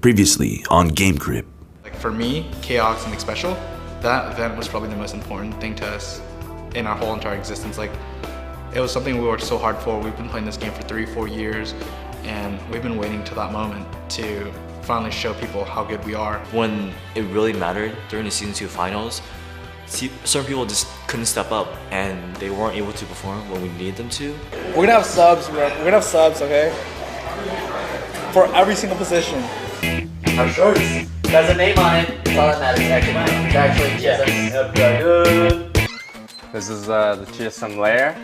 Previously on GameCrib. Like for me, Chaos and Special, that event was probably the most important thing to us in our whole entire existence. Like, it was something we worked so hard for. We've been playing this game for 3-4 years, and we've been waiting to that moment to finally show people how good we are. When it really mattered during the Season 2 finals, certain people just couldn't step up and they weren't able to perform when we needed them to. We're gonna have subs, bro. We're gonna have subs, okay? For every single position. Our shorts. There's a name on it. That's all that matters. It's actually TSM. This is the TSM layer.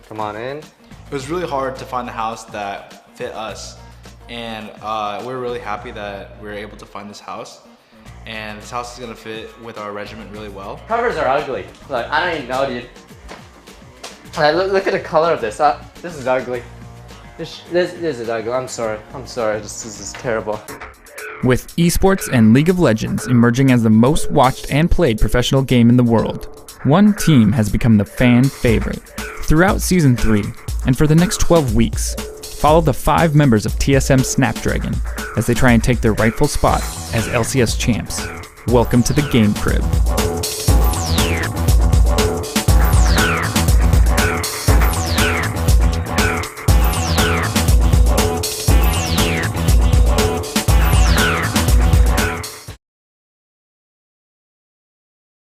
Come on in. It was really hard to find the house that fit us, and we're really happy that we were able to find this house. And this house is gonna fit with our regiment really well. Covers are ugly. Like, I don't even know, dude. Like, look at the color of this. This is ugly. This is ugly. I'm sorry. This is terrible. With esports and League of Legends emerging as the most watched and played professional game in the world, one team has become the fan favorite. Throughout Season 3, and for the next 12 weeks, follow the 5 members of TSM Snapdragon as they try and take their rightful spot as LCS champs. Welcome to the GameCrib.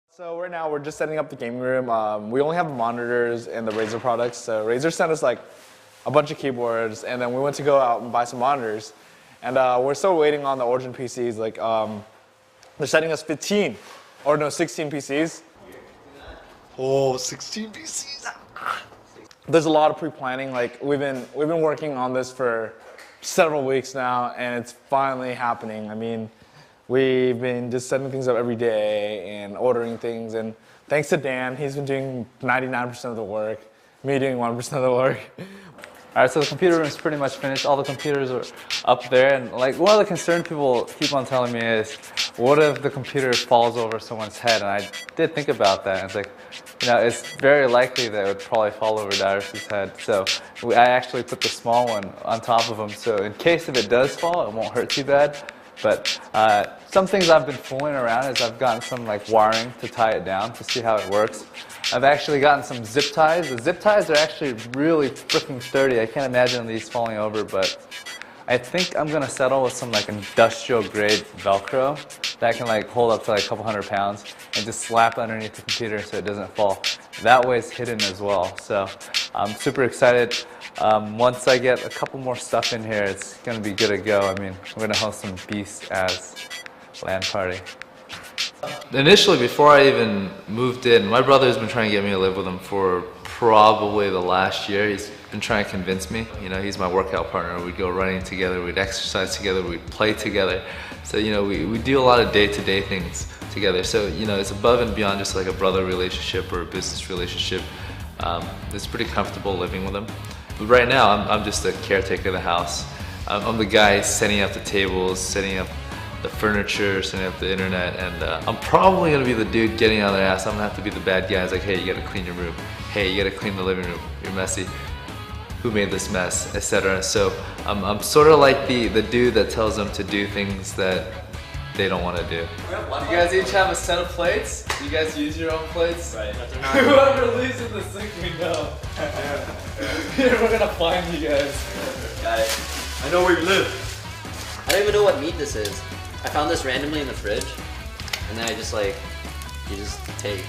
So right now we're just setting up the gaming room. We only have monitors and the Razer products. So Razer sent us like a bunch of keyboards, and then we went to go out and buy some monitors. And we're still waiting on the Origin PCs. Like they're sending us 16 PCs. Oh, 16 PCs. There's a lot of pre-planning. Like we've been working on this for several weeks now, and it's finally happening. I mean, we've been just setting things up every day and ordering things, and thanks to Dan, he's been doing 99% of the work, me doing 1% of the work. All right, so the computer room is pretty much finished. All the computers are up there, and like one of the concern people keep on telling me is, what if the computer falls over someone's head? And I did think about that. And it's like, you know, it's very likely that it would probably fall over Darius's head. So I actually put the small one on top of him. So in case if it does fall, it won't hurt too bad. But some things I've been fooling around is I've gotten some like wiring to tie it down to see how it works. I've actually gotten some zip ties. The zip ties are actually really freaking sturdy. I can't imagine these falling over, but I think I'm gonna settle with some like industrial grade Velcro that can like hold up to like a couple 100 pounds and just slap underneath the computer so it doesn't fall. That way it's hidden as well. So I'm super excited. Once I get a couple more stuff in here, it's gonna be good to go. I mean, we're gonna host some Beast as LAN party. Initially, before I even moved in, my brother's been trying to get me to live with him for probably the last year. He's been trying to convince me. You know, he's my workout partner. We'd go running together, we'd exercise together, we'd play together. So, you know, we do a lot of day-to-day things together. So, you know, it's above and beyond just like a brother relationship or a business relationship. It's pretty comfortable living with him. But right now, I'm just the caretaker of the house. I'm the guy setting up the tables, setting up the furniture, setting up the internet, and I'm probably gonna be the dude getting on their ass. I'm gonna have to be the bad guy. It's like, hey, you gotta clean your room. Hey, you gotta clean the living room. You're messy. Who made this mess, etc. So I'm sort of like the dude that tells them to do things that they don't want to do. You guys each have a set of plates? You guys use your own plates? Right. Whoever leaves in the sink, we know. Here, we're gonna find you guys. Got it. I know where you live. I don't even know what meat this is. I found this randomly in the fridge, and then I just like, you just take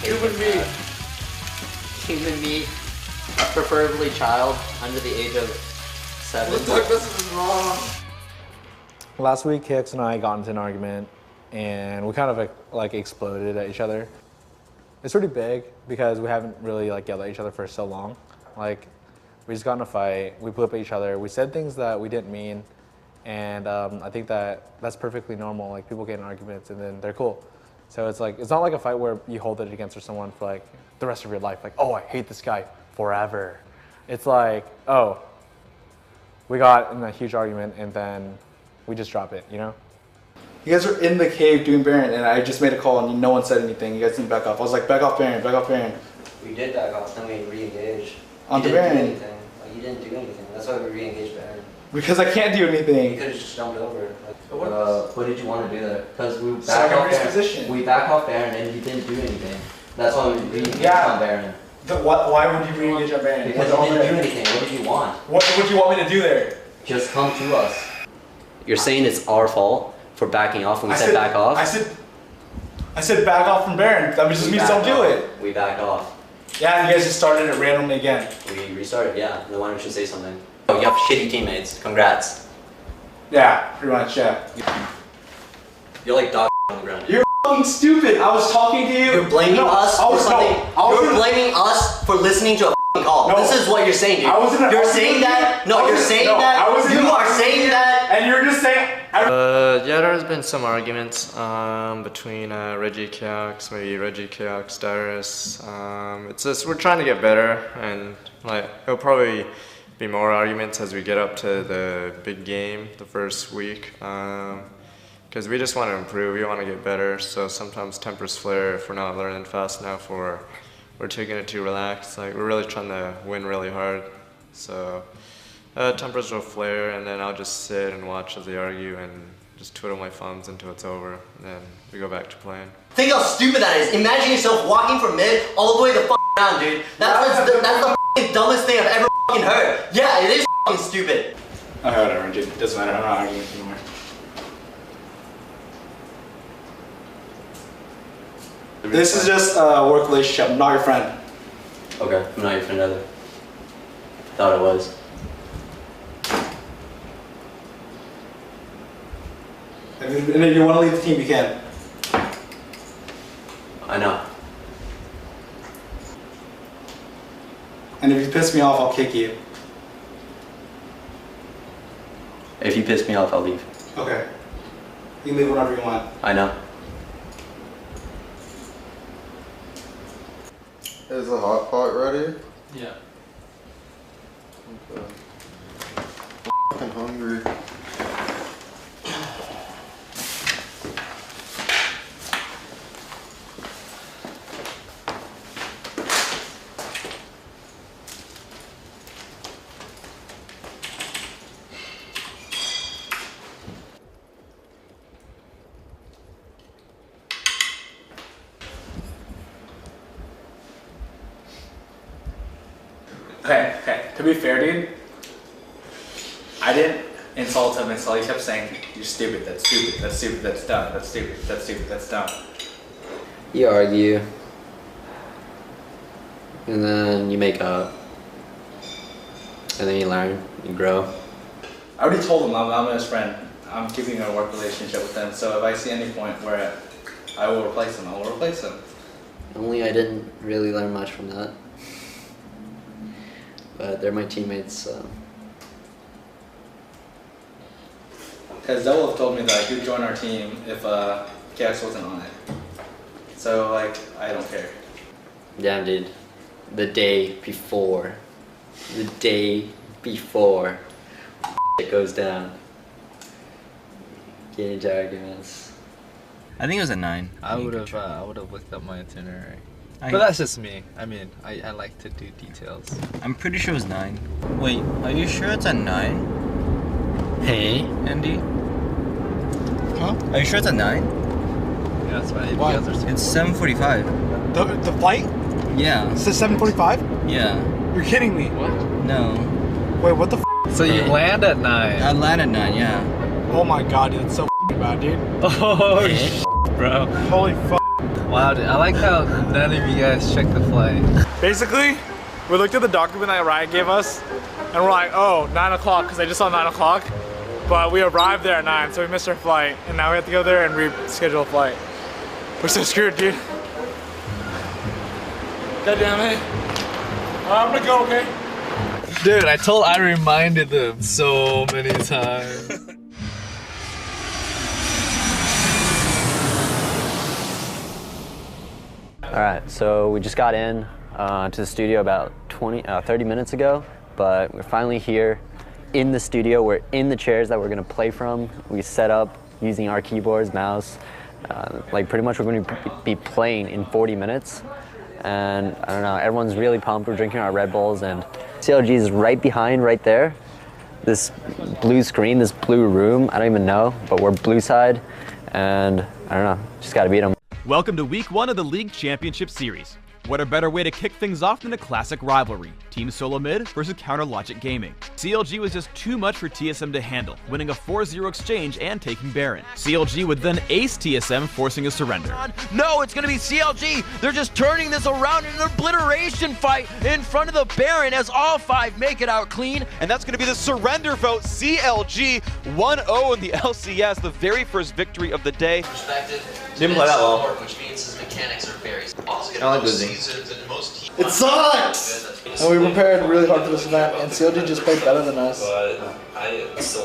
Human meat. Human meat, preferably child under the age of 7. This is wrong. Last week, Hicks and I got into an argument, and we kind of like exploded at each other. It's pretty big because we haven't really like yelled at each other for so long. Like, we just got in a fight, we blew up at each other, we said things that we didn't mean, and I think that's perfectly normal. Like, people get in arguments and then they're cool. So it's like, it's not like a fight where you hold it against someone for like the rest of your life. Like, oh, I hate this guy forever. It's like, oh, we got in a huge argument and then we just drop it, you know? You guys are in the cave doing Baron, and I just made a call and no one said anything. You guys didn't back off. I was like, back off Baron, back off Baron. We did back off, then we re-engaged. On You the didn't do Baron. anything. Like, you didn't do anything. That's why we re-engaged Baron. Because I can't do anything. You could have just jumped over. What did you want to do there? Because we So I back can off Baron. reposition. We back off Baron and you didn't do anything. That's why we re-engaged Yeah. on Baron. Why would you re-engage on Baron? Because you didn't do anything. What did you want? What would you want me to do there? Just come to us. You're saying it's our fault for backing off when we said back off? I said back off from Baron. That just means don't do it. We backed off. Yeah, and you guys just started it randomly again. We restarted, yeah. Then why don't you say something? Oh, you have shitty teammates. Congrats. Yeah, pretty much, yeah. You're like dog on the ground. You're f***ing stupid. I was talking to you. You're blaming us for something. No, You're blaming us for listening to a f***ing call. No. This is what you're saying, dude. I was in an You're argument saying with that? you. No, you're saying that? I was in You an are argument saying with you, that? and you're just saying... Yeah, there's been some arguments between Reggie Keox, maybe Reggie Keox, Darius. It's just we're trying to get better, and like it'll probably be more arguments as we get up to the big game the first week. Because we just want to improve, we want to get better. So sometimes tempers flare if we're not learning fast enough, or we're taking it too relaxed. Like we're really trying to win really hard. So. Tempers will flare, and then I'll just sit and watch as they argue and just twiddle my thumbs until it's over, and then we go back to playing. Think how stupid that is. Imagine yourself walking from mid all the way the f down, dude. That's the f dumbest thing I've ever f heard. Yeah, it is f stupid. Okay, whatever, it doesn't matter. I'm not arguing anymore. This is just a work relationship. I'm not your friend. Okay, I'm not your friend either. Thought it was. And if you want to leave the team, you can. I know. And if you piss me off, I'll kick you. If you piss me off, I'll leave. Okay. You can leave whenever you want. I know. Is the hot pot ready? Yeah. Okay. I'm fucking hungry. Okay. To be fair, dude, I didn't insult him until he kept saying, "You're stupid. That's stupid. That's stupid. That's dumb. That's stupid. That's stupid. That's dumb." You argue. And then you make up. And then you learn. You grow. I already told him I'm his friend. I'm keeping a work relationship with him. So if I see any point where I will replace him, I will replace him. Only I didn't really learn much from that. But they're my teammates, so. Because Devil have told me that he would join our team if KX wasn't on it. So like, I don't care. Damn, dude. The day before. The day before. It goes down. Get into arguments. I think it was a 9. I would have looked up my itinerary. But that's just me. I mean, I like to do details. I'm pretty sure it was 9. Wait, are you sure it's a 9? Hey? Andy? Huh? Are you sure it's a 9? Yeah, that's right. Why? It's 7:45. The flight? Yeah. It says 7:45? Yeah. You're kidding me. What? No. Wait, what the f? So you land at 9. I land at 9, yeah. Oh my god, dude, that's so bad, dude. Oh, bro. Holy f. Wow, dude. I like how none of you guys checked the flight. Basically, we looked at the document that Ryan gave us, and we're like, oh, 9 o'clock, because I just saw 9 o'clock. But we arrived there at 9, so we missed our flight, and now we have to go there and reschedule a flight. We're so screwed, dude. God damn it. I'm gonna go, okay? Dude, I reminded them so many times. Alright, so we just got in to the studio about 30 minutes ago, but we're finally here in the studio. We're in the chairs that we're going to play from. We set up using our keyboards, mouse. Like pretty much we're going to be playing in 40 minutes. And I don't know, everyone's really pumped. We're drinking our Red Bulls, and CLG is right behind, right there. this blue screen, this blue room. I don't even know, but we're blue side, and I don't know, just got to beat them. Welcome to week 1 of the League Championship Series. What a better way to kick things off than a classic rivalry, Team Solo Mid versus Counter Logic Gaming. CLG was just too much for TSM to handle, winning a 4-0 exchange and taking Baron. CLG would then ace TSM, forcing a surrender. No, it's going to be CLG. They're just turning this around in an obliteration fight in front of the Baron as all 5 make it out clean. And that's going to be the surrender vote. CLG 1-0 in the LCS, the very first victory of the day. Didn't play that well. Which means his mechanics are very I like losing. It sucks! And we prepared really hard for this event, and CLG just played better than us.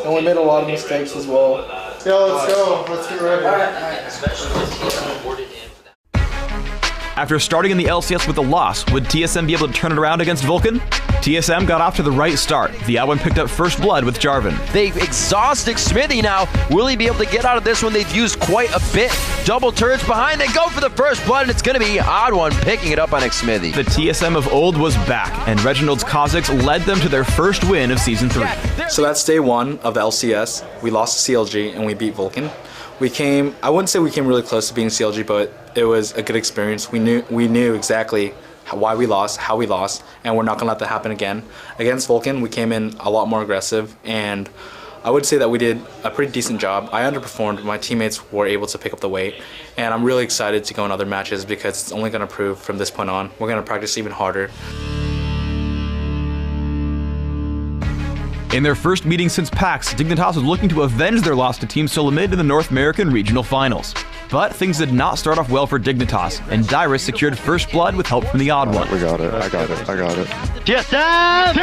And we made a lot of mistakes as well. Yo, let's go. Let's get ready. After starting in the LCS with a loss, would TSM be able to turn it around against Vulcan? TSM got off to the right start. The Alwyn picked up first blood with Jarvan. They've exhausted Smithy now. Will he be able to get out of this one? They've used quite a bit. Double turrets behind. They go for the first blood, and it's going to be Odd One picking it up on Smithy. The TSM of old was back, and Reginald's Kha'Zix led them to their first win of Season 3. So that's day 1 of the LCS. We lost to CLG and we beat Vulcan. I wouldn't say we came really close to beating CLG, but it was a good experience. We knew exactly why we lost, how we lost, and we're not gonna let that happen again. Against Vulcan, we came in a lot more aggressive, and I would say that we did a pretty decent job. I underperformed, but my teammates were able to pick up the weight, and I'm really excited to go in other matches because it's only gonna prove from this point on. We're gonna practice even harder. In their first meeting since PAX, Dignitas was looking to avenge their loss to Team Solo Mid in the North American Regional Finals. But things did not start off well for Dignitas, and Dyrus secured first blood with help from the Odd One. We got it. I got it. TSM!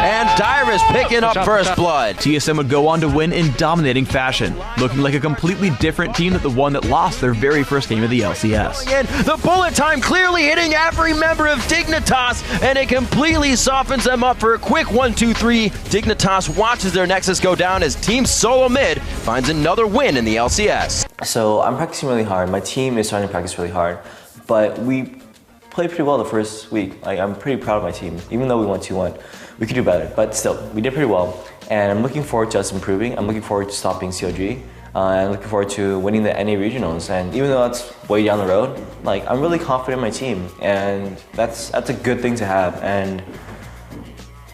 And Dyrus picking up first blood. TSM would go on to win in dominating fashion, looking like a completely different team than the one that lost their very first game of the LCS. And the bullet time clearly hitting every member of Dignitas, and it completely softens them up for a quick 1-2-3. Dignitas watches their Nexus go down as Team Solo Mid finds another win in the LCS. So I'm practicing really hard. My team is starting to practice really hard, but we played pretty well the first week. Like, I'm pretty proud of my team. Even though we won 2-1, we could do better, but still, we did pretty well. And I'm looking forward to us improving. I'm looking forward to stopping CLG. And I'm looking forward to winning the NA regionals. And even though that's way down the road, like, I'm really confident in my team, and that's a good thing to have. And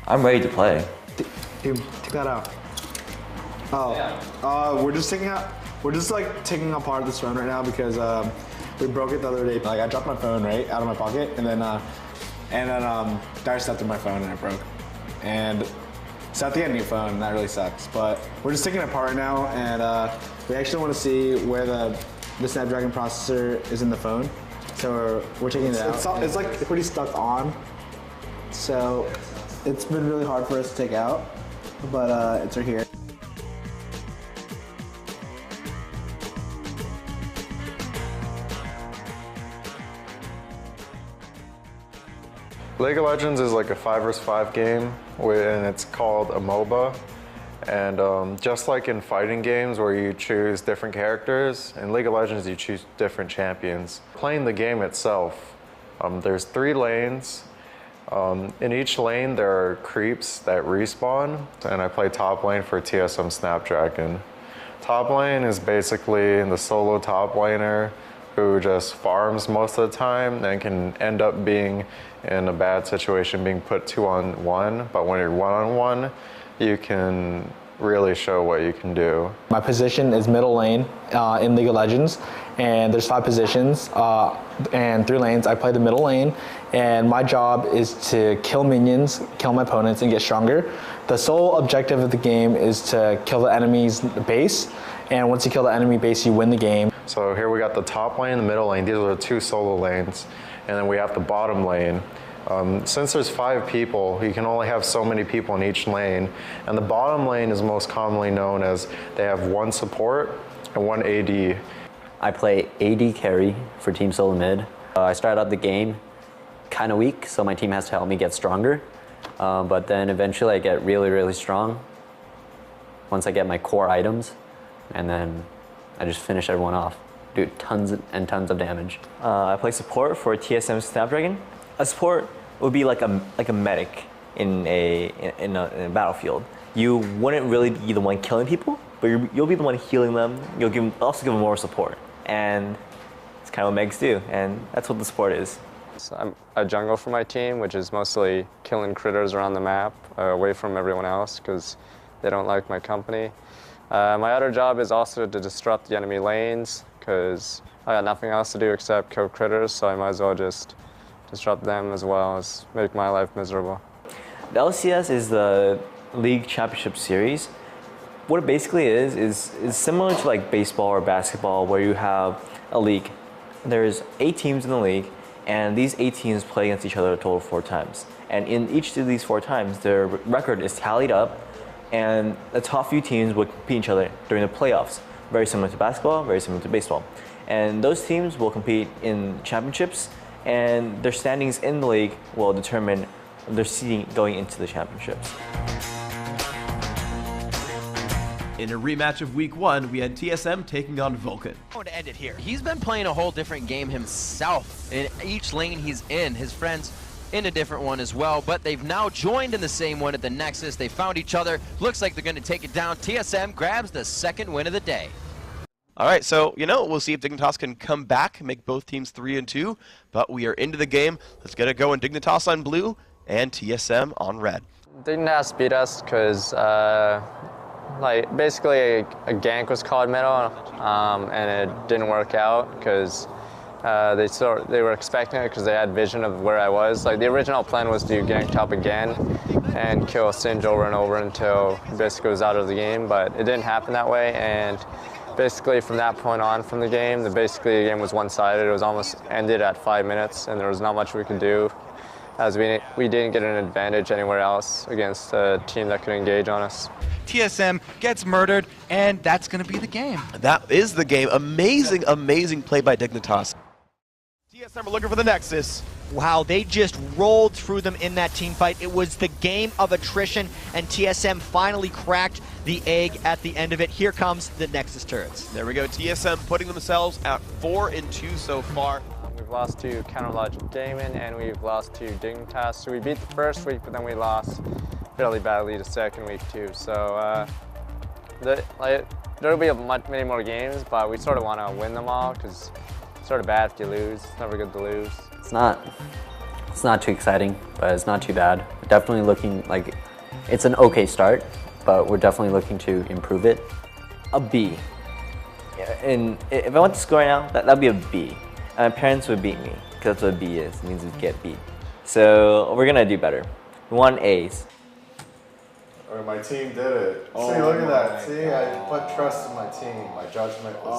I'm ready to play. Dude, take that out. Oh, we're just like taking apart this phone right now because we broke it the other day. Like, I dropped my phone right out of my pocket, and then Dyer stepped in my phone and it broke. And so I have to get a new phone, and that really sucks. But we're just taking it apart right now, and we actually want to see where the Snapdragon processor is in the phone. So we're taking it out. It's like pretty stuck on. So it's been really hard for us to take out, but it's right here. League of Legends is like a 5 vs 5 game, and it's called a MOBA. And just like in fighting games where you choose different characters, in League of Legends you choose different champions. Playing the game itself, there's 3 lanes. In each lane there are creeps that respawn, and I play top lane for TSM Snapdragon. Top lane is basically the solo top laner who just farms most of the time and can end up being in a bad situation being put 2-on-1, but when you're 1-on-1, you can really show what you can do. My position is middle lane in League of Legends, and there's 5 positions and 3 lanes. I play the middle lane, and my job is to kill minions, kill my opponents, and get stronger. The sole objective of the game is to kill the enemy's base, and once you kill the enemy base, you win the game. So here we got the top lane and the middle lane. These are the 2 solo lanes, and then we have the bottom lane. Since there's 5 people, you can only have so many people in each lane, and the bottom lane is most commonly known as they have 1 support and 1 AD. I play AD carry for Team Solo Mid. I started out the game kind of weak, so my team has to help me get stronger. But then eventually I get really, really strong once I get my core items, and then I just finish everyone off. Do tons and tons of damage. I play support for TSM Snapdragon. A support would be like a medic in a battlefield. You wouldn't really be the one killing people, but you'll be the one healing them. You'll also give them more support, and it's kind of what Megs do, and that's what the sport is. So I'm a jungle for my team, which is mostly killing critters around the map, away from everyone else, because they don't like my company. My other job is also to disrupt the enemy lanes, because I got nothing else to do except kill critters, so I might as well just disrupt them as well as make my life miserable. The LCS is the League Championship Series. What it basically is similar to like baseball or basketball, where you have a league. There's 8 teams in the league, and these 8 teams play against each other a total of 4 times. And in each of these 4 times, their record is tallied up, and the top few teams would compete each other during the playoffs. Very similar to basketball, very similar to baseball. And those teams will compete in championships, and their standings in the league will determine their seeding going into the championships. In a rematch of Week 1, we had TSM taking on Vulcan. I'm going to end it here. He's been playing a whole different game himself. In each lane he's in, his friends in a different one as well, but they've now joined in the same one at the Nexus. They found each other. Looks like they're going to take it down. TSM grabs the 2nd win of the day. All right, so, we'll see if Dignitas can come back, make both teams 3-2, but we are into the game. Let's get it going. Dignitas on blue and TSM on red. Dignitas beat us because basically a gank was called middle, and it didn't work out because they were expecting it because they had vision of where I was. Like, the original plan was to gank top again and kill Singe over and over until basically was out of the game, but it didn't happen that way. And basically from that point on from the game, the game was one-sided. It was almost ended at 5 minutes, and there was not much we could do, as we didn't get an advantage anywhere else against a team that could engage on us. TSM gets murdered, and that's going to be the game. That is the game. Amazing, amazing play by Dignitas. TSM are looking for the Nexus. Wow, they just rolled through them in that team fight. It was the game of attrition, and TSM finally cracked the egg at the end of it. Here comes the Nexus turrets. There we go. TSM putting themselves at 4-2 so far. We've lost to Counterlogic Gaming, and we've lost to Dignitas. So we beat the first week, but then we lost fairly badly the second week too. So there'll be many more games, but we sort of want to win them all because it's sort of bad if you lose. It's never good to lose. It's not too exciting, but it's not too bad. We're definitely looking like it's an okay start, but we're definitely looking to improve it. A B. And if I want to score right now, that'd be a B. And my parents would beat me, because that's what a B is. It means we get beat. So we're gonna do better. We want A's. Or my team did it. See, look at that. See, I put trust in my team. My judgment was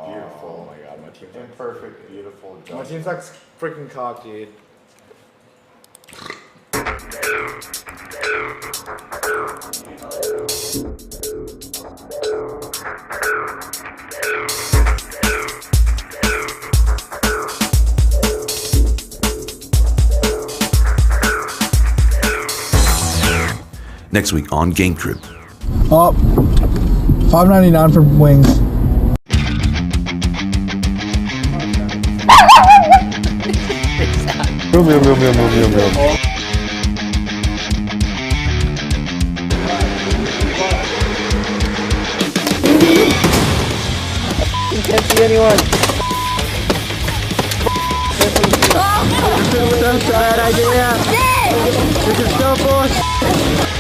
beautiful. Oh my god, my team's imperfect, beautiful judgment. My team's like freaking cocked, dude. Next week on GameCrib. Oh, $5.99 for wings. Can't see anyone. This is such a bad idea. This is so bullshit.